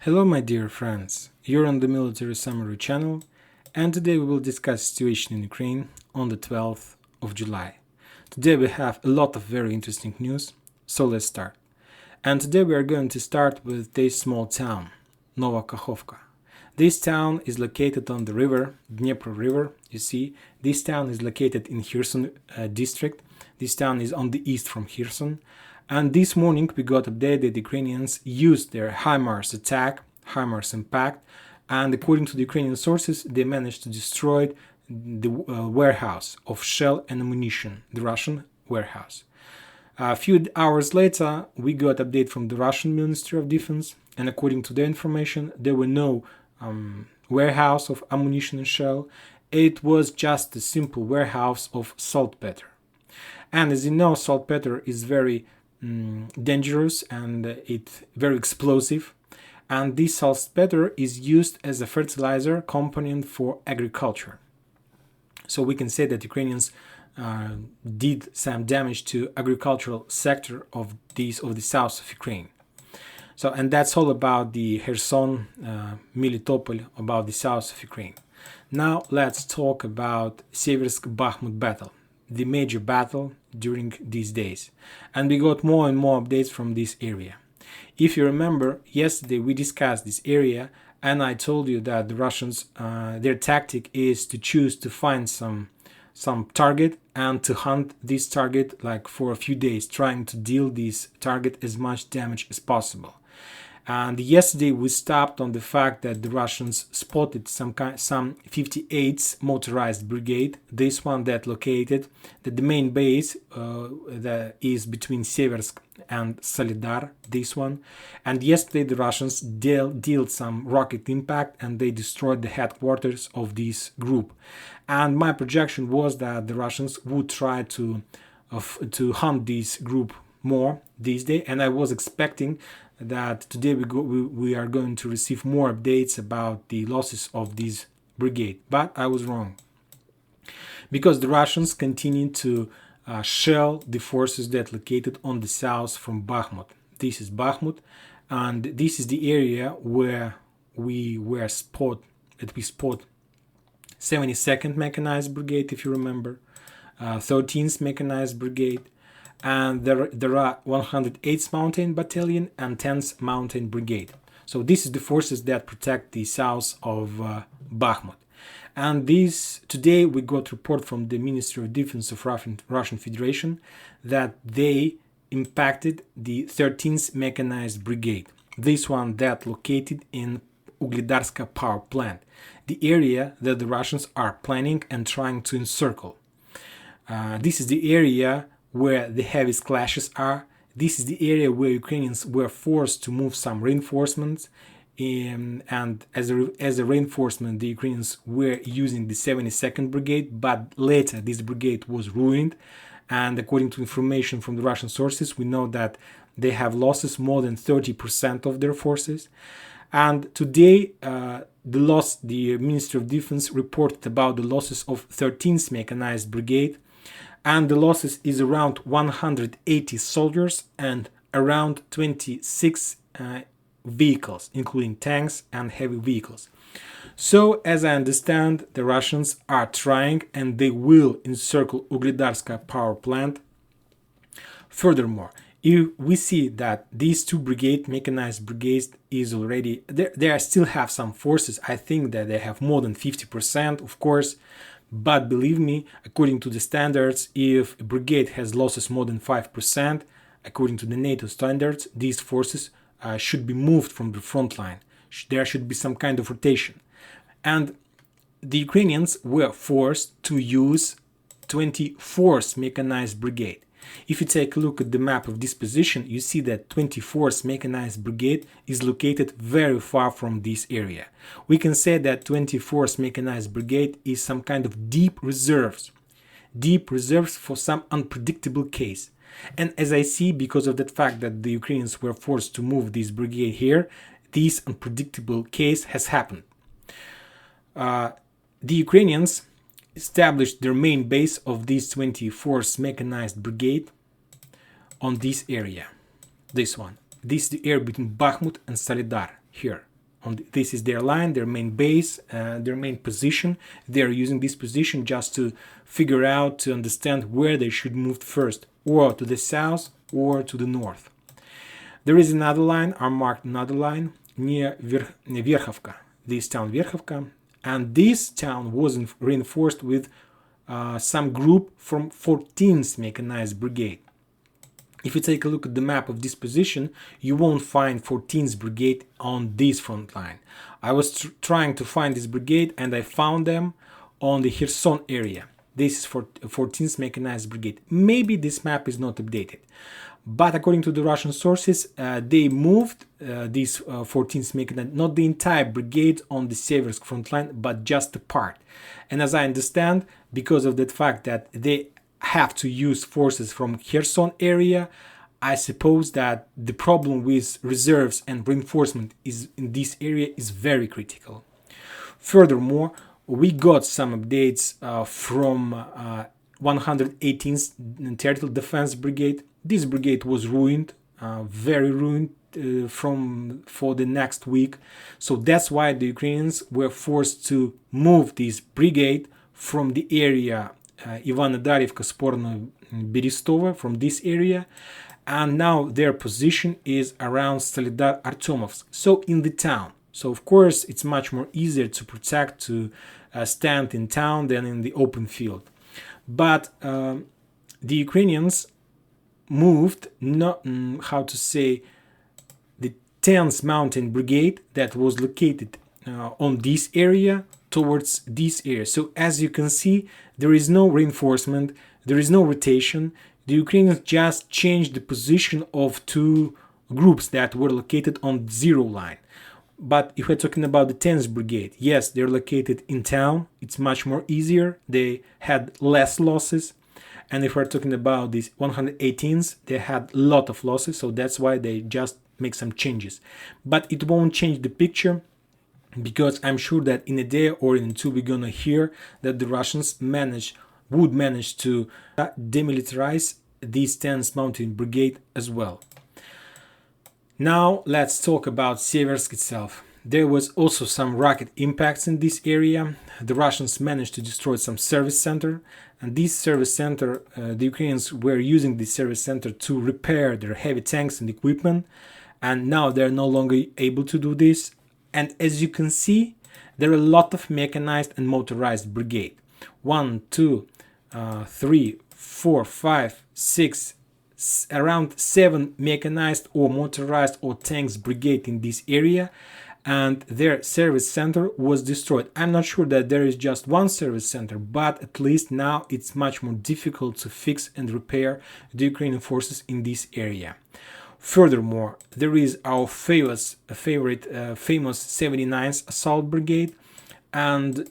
Hello my dear friends, you're on the Military Summary channel, and today we will discuss the situation in Ukraine on the 12th of July. Today we have a lot of very interesting news, so let's start. And today we are going to start with this small town, Nova Kakhovka. This town is located on the river, Dnepro River, you see. This town is located in Kherson district. This town is on the east from Kherson. And this morning we got updated that the Ukrainians used their HIMARS attack, HIMARS impact, and according to the Ukrainian sources, they managed to destroy the warehouse of shell and ammunition, the Russian warehouse. A few hours later, we got update from the Russian Ministry of Defense, and according to their information, there were no warehouse of ammunition and shell. It was just a simple warehouse of saltpeter. And as you know, saltpeter is very dangerous and it's very explosive, and this saltpeter is used as a fertilizer component for agriculture. So we can say that Ukrainians did some damage to agricultural sector of the south of Ukraine. So, and that's all about the Kherson, Melitopol, about the south of Ukraine. Now let's talk about Seversk-Bakhmut battle, the major battle during these days, and we got more and more updates from this area. If you remember, yesterday we discussed this area, and I told you that the Russians, their tactic is to choose to find some target and to hunt this target like for a few days, trying to deal this target as much damage as possible. And yesterday we stopped on the fact that the Russians spotted some 58th motorized brigade, this one that located that the main base that is between Siversk and Solidar, this one. And yesterday the Russians dealt some rocket impact and they destroyed the headquarters of this group. And my projection was that the Russians would try to hunt this group more this day, and I was expecting that today we are going to receive more updates about the losses of this brigade, but I was wrong, because the Russians continue to shell the forces that located on the south from Bakhmut. This is Bakhmut, and this is the area where we spot 72nd Mechanized Brigade, if you remember, 13th Mechanized Brigade, and there are 108th Mountain Battalion and 10th Mountain Brigade. So this is the forces that protect the south of Bakhmut. And today we got report from the Ministry of Defense of Russian Federation that they impacted the 13th Mechanized Brigade, this one that located in Ugledarska power plant, the area that the Russians are planning and trying to encircle. This is the area where the heaviest clashes are. This is the area where Ukrainians were forced to move some reinforcements, and as a reinforcement the Ukrainians were using the 72nd Brigade, but later this brigade was ruined, and according to information from the Russian sources we know that they have losses more than 30% of their forces. And today the Ministry of Defense reported about the losses of 13th Mechanized Brigade, and the losses is around 180 soldiers and around 26 vehicles, including tanks and heavy vehicles. So, as I understand, the Russians are trying and they will encircle Ugledarska power plant. Furthermore, if we see that these two mechanized brigades is already, they still have some forces. I think that they have more than 50%, of course. But believe me, according to the standards, if a brigade has losses more than 5%, according to the NATO standards, these forces should be moved from the front line. There should be some kind of rotation. And the Ukrainians were forced to use 24th Mechanized Brigade. If you take a look at the map of this position, you see that 24th Mechanized Brigade is located very far from this area. We can say that 24th Mechanized Brigade is some kind of deep reserves for some unpredictable case. And as I see, because of that fact that the Ukrainians were forced to move this brigade here, this unpredictable case has happened. The Ukrainians established their main base of this 24th Mechanized Brigade on this area. This one. This is the area between Bakhmut and Solidar here. This is their line, their main base, their main position. They're using this position just to figure out, to understand where they should move first, or to the south or to the north. There is another line, unmarked another line, near Verkhovka, this town Verkhovka, and this town was reinforced with some group from 14th Mechanized Brigade. If you take a look at the map of this position, you won't find 14th Brigade on this front line. I was trying to find this brigade and I found them on the Kherson area. This is for 14th Mechanized Brigade. Maybe this map is not updated. But according to the Russian sources, they moved this 14th Mechanized, not the entire brigade on the Seversk front line, but just a part. And as I understand, because of the fact that they have to use forces from Kherson area, I suppose that the problem with reserves and reinforcement is in this area is very critical. Furthermore, we got some updates from 118th Territorial Defense Brigade. This brigade was ruined, very ruined for the next week. So that's why the Ukrainians were forced to move this brigade from the area Ivano-Darivka, Sporno, Berestova, from this area, and now their position is around Solidar Artyomovsk, so in the town. So of course it's much more easier to protect, to stand in town than in the open field. But the Ukrainians moved, not how to say, the 10th Mountain Brigade that was located on this area towards this area. So as you can see, there is no reinforcement, there is no rotation. The Ukrainians just changed the position of two groups that were located on zero line. But if we're talking about the 10th Brigade, yes, they're located in town. It's much more easier. They had less losses. And if we're talking about these 118s, they had a lot of losses. So that's why they just make some changes. But it won't change the picture, because I'm sure that in a day or in two we're gonna hear that the Russians would manage to demilitarize this 10th Mountain Brigade as well. Now let's talk about Siversk itself. There was also some rocket impacts in this area. The Russians managed to destroy some service center, and this service center, the Ukrainians were using this service center to repair their heavy tanks and equipment, and now they're no longer able to do this. And as you can see, there are a lot of mechanized and motorized brigade. 1, 2, 3, 4, 5, 6, around 7 mechanized or motorized or tanks brigade in this area, and their service center was destroyed. I'm not sure that there is just one service center, but at least now it's much more difficult to fix and repair the Ukrainian forces in this area. Furthermore, there is our famous 79th Assault Brigade, and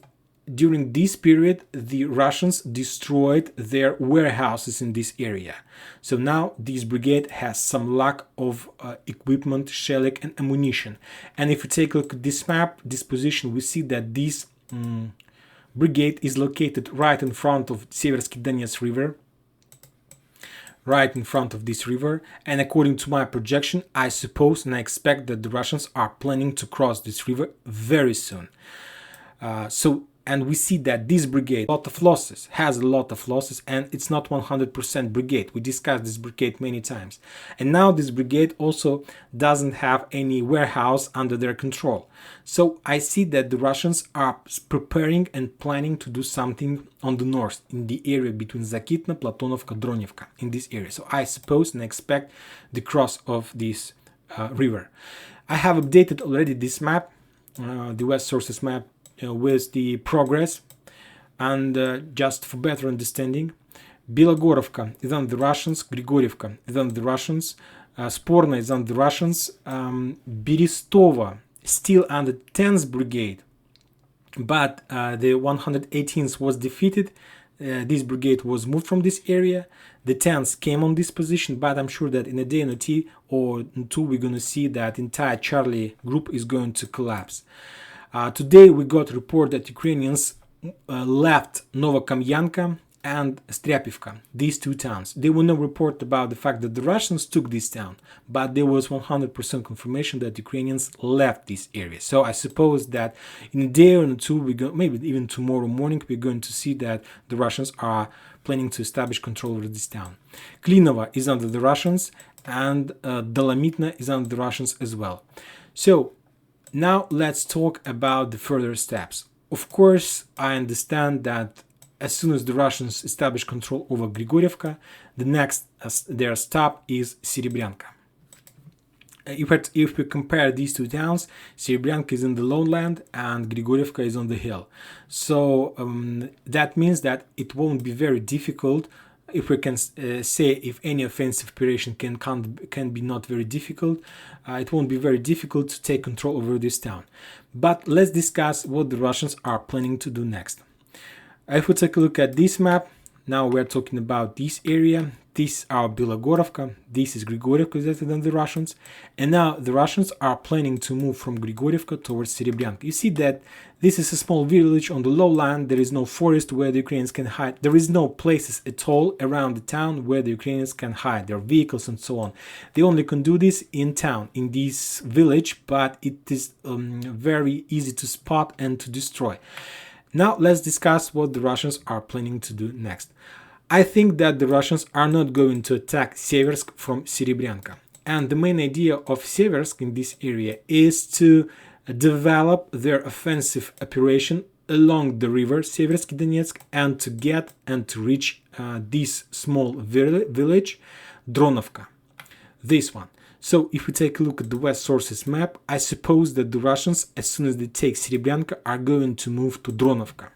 during this period the Russians destroyed their warehouses in this area. So now this brigade has some lack of equipment, shelling and ammunition. And if you take a look at this map, this position, we see that this brigade is located right in front of Severodonetsk river, right in front of this river, and according to my projection, I suppose and I expect that the Russians are planning to cross this river very soon. And we see that this brigade has a lot of losses, and it's not 100% brigade. We discussed this brigade many times. And now this brigade also doesn't have any warehouse under their control. So I see that the Russians are preparing and planning to do something on the north, in the area between Zakitna, Platonovka, Dronivka, in this area. So I suppose and expect the cross of this river. I have updated already this map, the West Sources map, with the progress, and just for better understanding, Belogorovka is on the Russians, Grigorivka is on the Russians, Sporno is on the Russians, Berestova still under 10th Brigade, but the 118th was defeated. This brigade was moved from this area. The 10th came on this position, but I'm sure that in a day or two we're going to see that entire Charlie group is going to collapse. Today we got a report that Ukrainians left Novokamyanka and Stryapivka, these two towns. There were no report about the fact that the Russians took this town, but there was 100% confirmation that Ukrainians left this area. So I suppose that in a day or two, maybe even tomorrow morning, we're going to see that the Russians are planning to establish control over this town. Klinova is under the Russians, and Dolomitna is under the Russians as well. So now let's talk about the further steps. Of course, I understand that as soon as the Russians establish control over Grigorievka, the next their stop is Serebryanka. If we compare these two towns, Serebryanka is in the lowland and Grigorievka is on the hill. So that means that it won't be very difficult. If we can say if any offensive operation can be not very difficult, it won't be very difficult to take control over this town. But let's discuss what the Russians are planning to do next. If we take a look at this map, now we're talking about this area. This is our Bilogorovka, this is Grigorievka, that's than the Russians. And now the Russians are planning to move from Grigorievka towards Serebryanka. You see that this is a small village on the lowland, there is no forest where the Ukrainians can hide. There is no places at all around the town where the Ukrainians can hide, their vehicles and so on. They only can do this in town, in this village, but it is very easy to spot and to destroy. Now let's discuss what the Russians are planning to do next. I think that the Russians are not going to attack Seversk from Serebryanka. And the main idea of Seversk in this area is to develop their offensive operation along the river Severodonetsk and to get and to reach this small village, Dronovka. This one. So if we take a look at the West Sources map, I suppose that the Russians, as soon as they take Serebryanka, are going to move to Dronovka.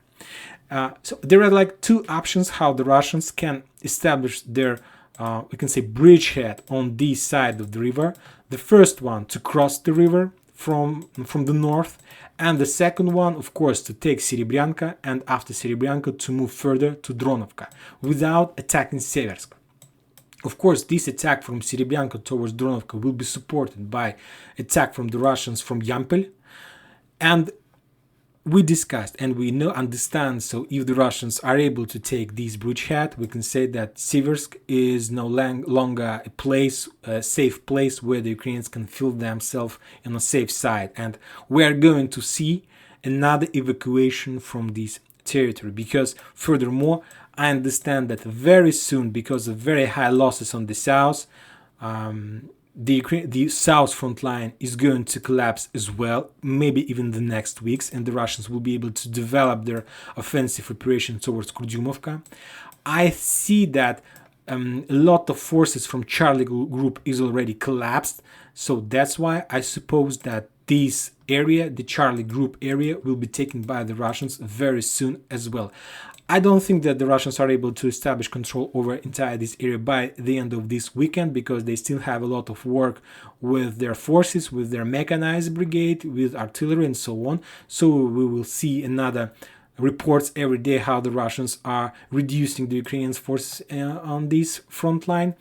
So there are like two options how the Russians can establish their, we can say, bridgehead on this side of the river. The first one to cross the river from the north, and the second one, of course, to take Serebryanka, and after Serebryanka to move further to Dronovka without attacking Seversk. Of course, this attack from Serebryanka towards Dronovka will be supported by attack from the Russians from Yampel. And we discussed and we understand, so if the Russians are able to take this bridgehead, we can say that Siversk is no longer a safe place where the Ukrainians can feel themselves on a safe side. And we are going to see another evacuation from this territory, because furthermore, I understand that very soon, because of very high losses on the south, the south front line is going to collapse as well, maybe even the next weeks, and the Russians will be able to develop their offensive operation towards Kurdyumovka. I see that a lot of forces from Charlie group is already collapsed, so that's why I suppose that this area, the Charlie group area, will be taken by the Russians very soon as well. I don't think that the Russians are able to establish control over entire this area by the end of this weekend, because they still have a lot of work with their forces, with their mechanized brigade, with artillery and so on. So we will see another reports every day how the Russians are reducing the Ukrainian forces on this front line.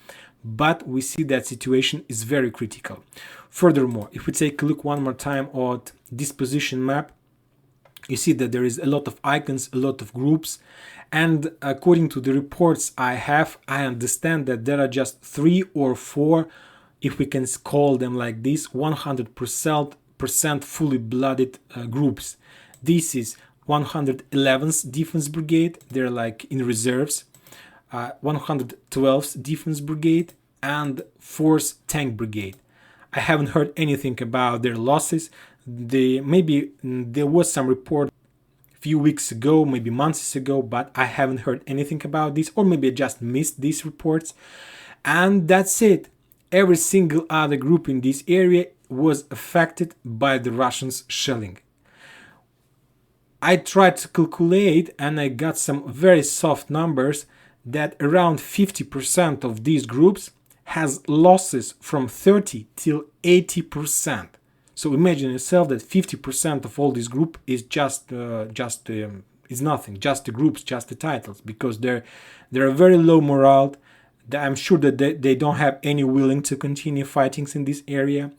But we see that situation is very critical. Furthermore, if we take a look one more time at this position map, you see that there is a lot of icons, a lot of groups, and according to the reports I have, I understand that there are just 3 or 4, if we can call them like this, 100% fully blooded groups. This is 111th Defense Brigade, they're like in reserves, 112th Defense Brigade, and 4th Tank Brigade. I haven't heard anything about their losses. Maybe there was some report a few weeks ago, maybe months ago, but I haven't heard anything about this, or maybe I just missed these reports. And that's it. Every single other group in this area was affected by the Russians shelling. I tried to calculate and I got some very soft numbers that around 50% of these groups has losses from 30 till 80%. So imagine yourself that 50% of all this group is is nothing, just the groups, just the titles, because they're very low morale. I'm sure that they don't have any willing to continue fighting in this area.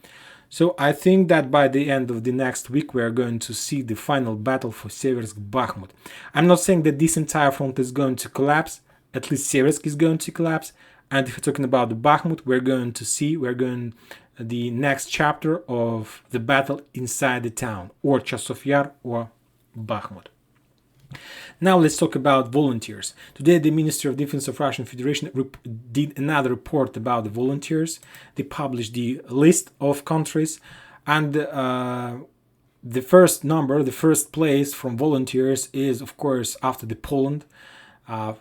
So I think that by the end of the next week we are going to see the final battle for Seversk Bakhmut. I'm not saying that this entire front is going to collapse, at least Seversk is going to collapse, and if we're talking about the Bakhmut, the next chapter of the battle inside the town, or Chasov Yar or Bakhmut. Now let's talk about volunteers. Today the Ministry of Defense of Russian Federation did another report about the volunteers. They published the list of countries, and the first place from volunteers is, of course, after the Poland.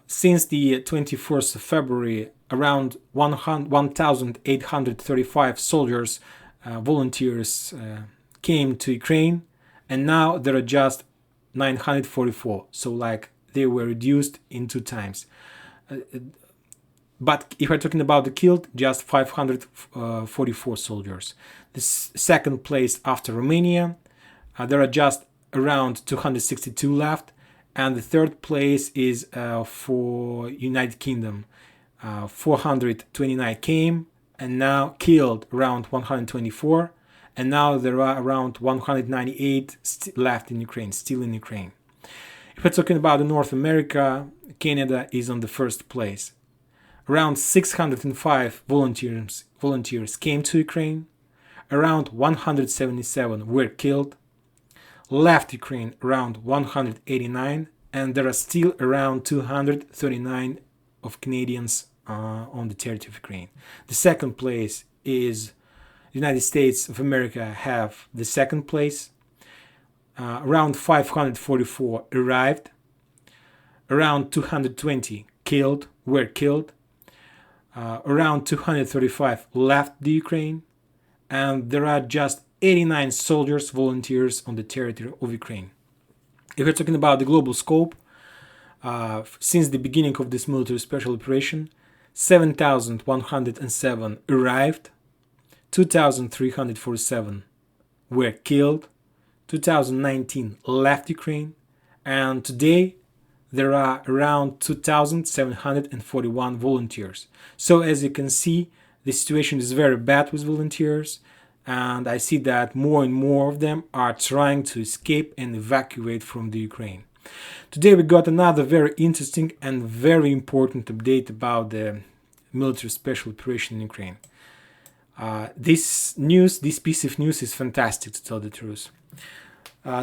Since the 21st of February, around 1,835 soldiers, volunteers came to Ukraine, and now there are just 944, so like they were reduced in 2 times. But if we're talking about the killed, just 544 soldiers. The second place after Romania, there are just around 262 left, and the third place is for United Kingdom. 429 came, and now killed around 124. And now there are around 198 left in Ukraine, still in Ukraine. If we're talking about North America, Canada is on the first place. Around 605 volunteers came to Ukraine. Around 177 were killed. Left Ukraine around 189, and there are still around 239 of Canadians on the territory of Ukraine. The second place is United States of America have the second place. Around 544 arrived. Around 220 were killed. Around 235 left the Ukraine. And there are just 89 soldiers, volunteers on the territory of Ukraine. If we're talking about the global scope, since the beginning of this military special operation, 7,107 arrived. 2,347 were killed, 2019 left Ukraine, and today there are around 2,741 volunteers. So as you can see, the situation is very bad with volunteers, and I see that more and more of them are trying to escape and evacuate from the Ukraine. Today we got another very interesting and very important update about the military special operation in Ukraine. This piece of news is fantastic, to tell the truth.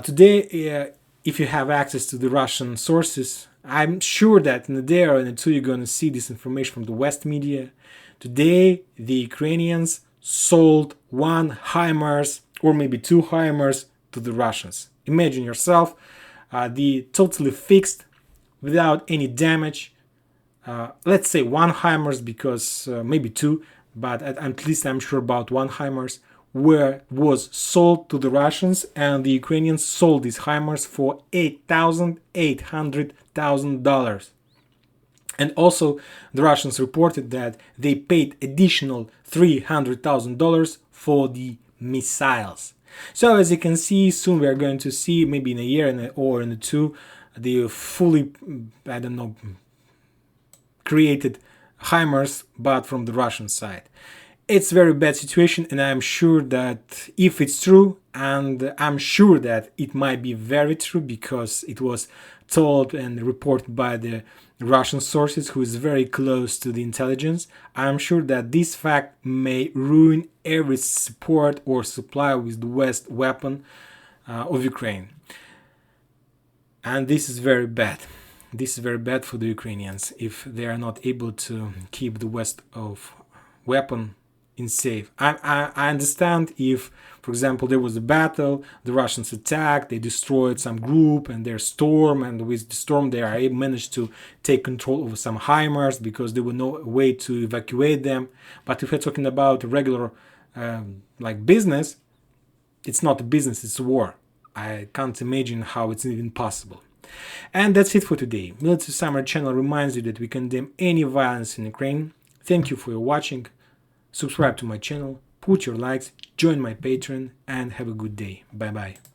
Today, if you have access to the Russian sources, I'm sure that in a day or in a two you're going to see this information from the West media. Today, the Ukrainians sold 1 HIMARS or maybe 2 HIMARS to the Russians. Imagine yourself, the totally fixed, without any damage. Let's say 1 HIMARS, because maybe 2. But at least I'm sure about 1 HIMARS was sold to the Russians, and the Ukrainians sold these HIMARS for $800,000. And also the Russians reported that they paid additional $300,000 for the missiles. So as you can see, soon we are going to see, maybe in a year or in a 2, the fully, created HIMARS, but from the Russian side. It's a very bad situation, and I'm sure that if it's true, and I'm sure that it might be very true because it was told and reported by the Russian sources who is very close to the intelligence, I'm sure that this fact may ruin every support or supply with the West weapon of Ukraine. And this is very bad. This is very bad for the Ukrainians if they are not able to keep the West of weapon in safe. I understand if, for example, there was a battle, the Russians attacked, they destroyed some group and their storm, and with the storm they are managed to take control over some HIMARS because there was no way to evacuate them. But if we're talking about regular business, it's not a business, it's a war. I can't imagine how it's even possible. And that's it for today. Military Summer channel reminds you that we condemn any violence in Ukraine. Thank you for your watching. Subscribe to my channel, put your likes, join my Patreon, and have a good day. Bye bye.